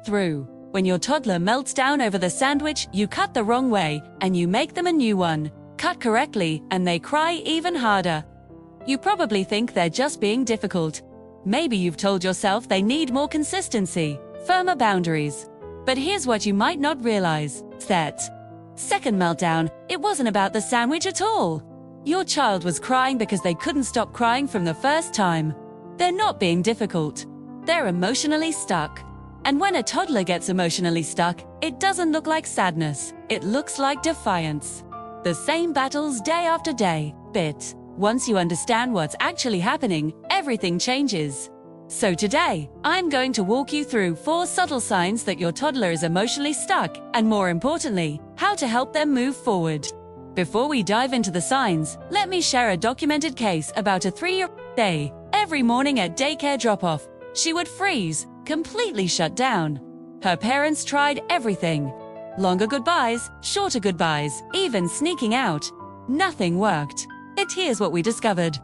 through. When your toddler melts down over the sandwich, you cut the wrong way, and you make them a new one. Cut correctly, and they cry even harder. You probably think they're just being difficult. Maybe you've told yourself they need more consistency, firmer boundaries. But here's what you might not realize. That second meltdown, it wasn't about the sandwich at all. Your child was crying because they couldn't stop crying from the first time. They're not being difficult. They're emotionally stuck. And when a toddler gets emotionally stuck, it doesn't look like sadness. It looks like defiance. The same battles day after day. But once you understand what's actually happening, everything changes. So today, I'm going to walk you through 4 subtle signs that your toddler is emotionally stuck, and more importantly, how to help them move forward. Before we dive into the signs, let me share a documented case about a 3-year-old day. Every morning at daycare drop-off, she would freeze, completely shut down. Her parents tried everything. Longer goodbyes, shorter goodbyes, even sneaking out. Nothing worked. But here's what we discovered.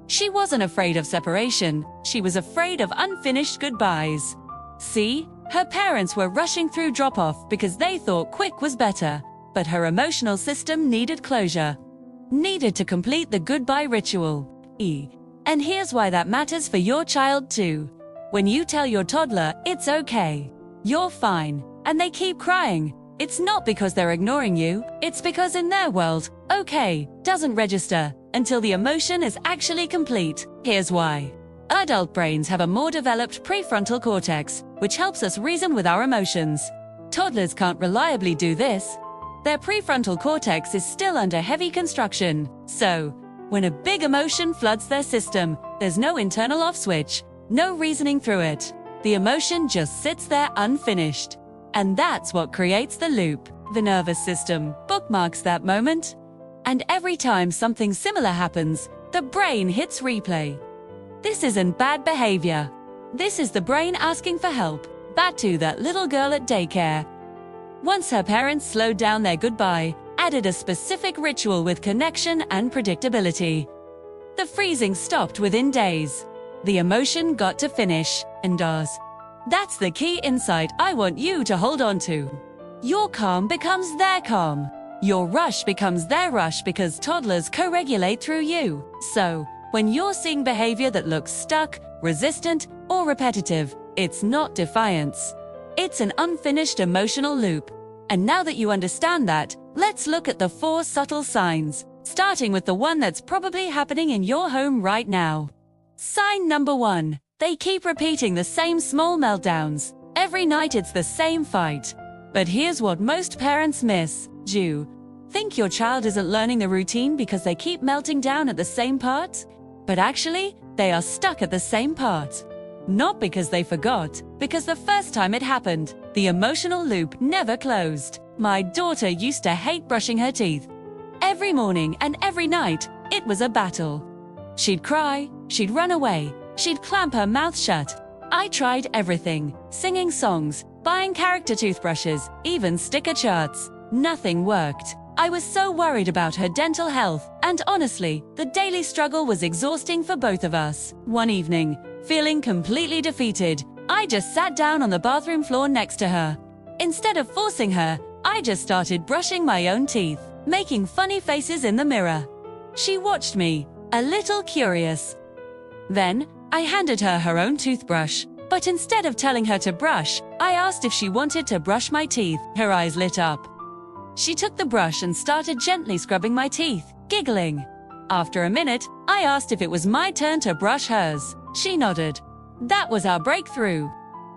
She wasn't afraid of separation. She was afraid of unfinished goodbyes. See, her parents were rushing through drop-off because they thought quick was better. But her emotional system needed closure. Needed to complete the goodbye ritual. And here's why that matters for your child too. When you tell your toddler, it's okay, you're fine, and they keep crying, it's not because they're ignoring you, it's because in their world, okay doesn't register until the emotion is actually complete. Here's why. Adult brains have a more developed prefrontal cortex, which helps us reason with our emotions. Toddlers can't reliably do this. Their prefrontal cortex is still under heavy construction. So, when a big emotion floods their system, there's no internal off switch, no reasoning through it. The emotion just sits there unfinished. And that's what creates the loop. The nervous system bookmarks that moment. And every time something similar happens, the brain hits replay. This isn't bad behavior. This is the brain asking for help. Back to that little girl at daycare. Once her parents slowed down their goodbye, added a specific ritual with connection and predictability. The freezing stopped within days. The emotion got to finish, and does. That's the key insight I want you to hold on to. Your calm becomes their calm. Your rush becomes their rush because toddlers co-regulate through you. So, when you're seeing behavior that looks stuck, resistant, or repetitive, it's not defiance. It's an unfinished emotional loop. And now that you understand that, let's look at the 4 subtle signs, starting with the one that's probably happening in your home right now. Sign number 1. They keep repeating the same small meltdowns. Every night it's the same fight. But here's what most parents miss. You think your child isn't learning the routine because they keep melting down at the same part? But actually, they are stuck at the same part. Not because they forgot, because the first time it happened, the emotional loop never closed. My daughter used to hate brushing her teeth. Every morning and every night, it was a battle. She'd cry, she'd run away, she'd clamp her mouth shut. I tried everything, singing songs, buying character toothbrushes, even sticker charts. Nothing worked. I was so worried about her dental health, and honestly, the daily struggle was exhausting for both of us. One evening, feeling completely defeated, I just sat down on the bathroom floor next to her. Instead of forcing her, I just started brushing my own teeth, making funny faces in the mirror. She watched me, a little curious. Then, I handed her her own toothbrush, but instead of telling her to brush, I asked if she wanted to brush my teeth. Her eyes lit up. She took the brush and started gently scrubbing my teeth, giggling. After a minute, I asked if it was my turn to brush hers. She nodded. That was our breakthrough.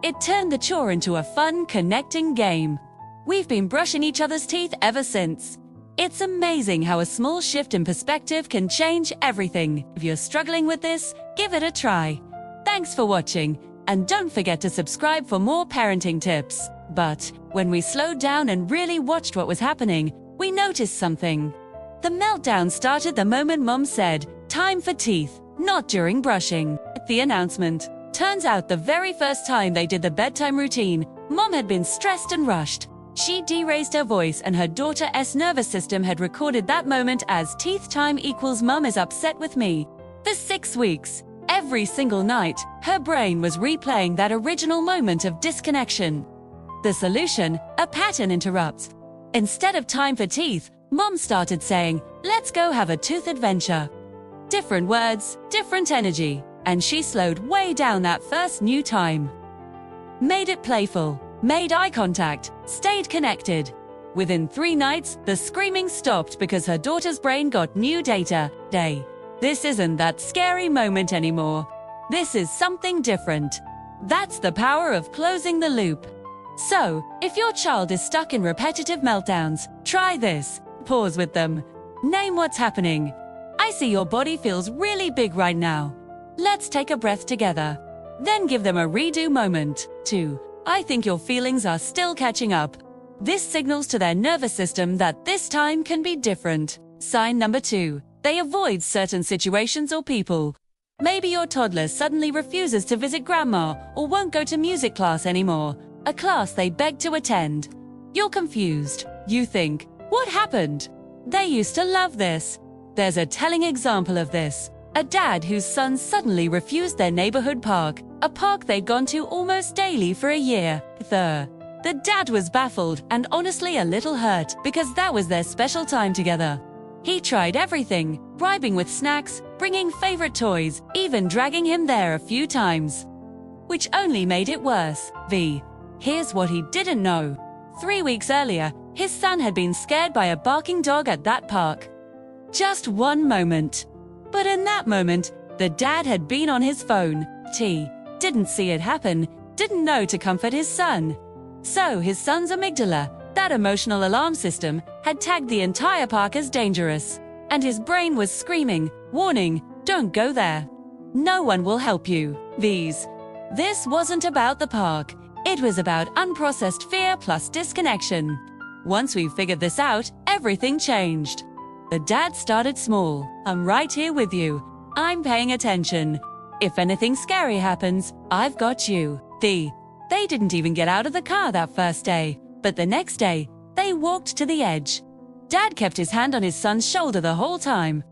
It turned the chore into a fun, connecting game. We've been brushing each other's teeth ever since. It's amazing how a small shift in perspective can change everything. If you're struggling with this, give it a try. Thanks for watching, and don't forget to subscribe for more parenting tips. But when we slowed down and really watched what was happening, we noticed something. The meltdown started the moment Mom said, "Time for teeth," not during brushing. At the announcement, turns out the very first time they did the bedtime routine, Mom had been stressed and rushed. She de-raised her voice and her daughter's nervous system had recorded that moment as teeth time equals Mom is upset with me. For 6 weeks, every single night, her brain was replaying that original moment of disconnection. The solution, a pattern interrupts. Instead of time for teeth, Mom started saying, "Let's go have a tooth adventure." Different words, different energy, and she slowed way down that first new time. Made it playful, made eye contact, stayed connected. Within 3 nights, the screaming stopped because her daughter's brain got new data. This isn't that scary moment anymore. This is something different. That's the power of closing the loop. So, if your child is stuck in repetitive meltdowns, try this. Pause with them. Name what's happening. I see your body feels really big right now. Let's take a breath together. Then give them a redo moment. 2. I think your feelings are still catching up. This signals to their nervous system that this time can be different. Sign number 2. They avoid certain situations or people. Maybe your toddler suddenly refuses to visit grandma or won't go to music class anymore, a class they begged to attend. You're confused. You think, what happened? They used to love this. There's a telling example of this. A dad whose son suddenly refused their neighborhood park, a park they'd gone to almost daily for a year. The dad was baffled and honestly a little hurt because that was their special time together. He tried everything, bribing with snacks, bringing favorite toys, even dragging him there a few times. Which only made it worse. Here's what he didn't know. 3 weeks earlier, his son had been scared by a barking dog at that park. Just one moment. But in that moment, the dad had been on his phone. Didn't see it happen, didn't know to comfort his son. So his son's amygdala, that emotional alarm system, had tagged the entire park as dangerous. And his brain was screaming, warning, don't go there. No one will help you. This wasn't about the park. It was about unprocessed fear plus disconnection. Once we figured this out, everything changed. The dad started small. I'm right here with you. I'm paying attention. If anything scary happens, I've got you. They didn't even get out of the car that first day, but the next day, they walked to the edge. Dad kept his hand on his son's shoulder the whole time,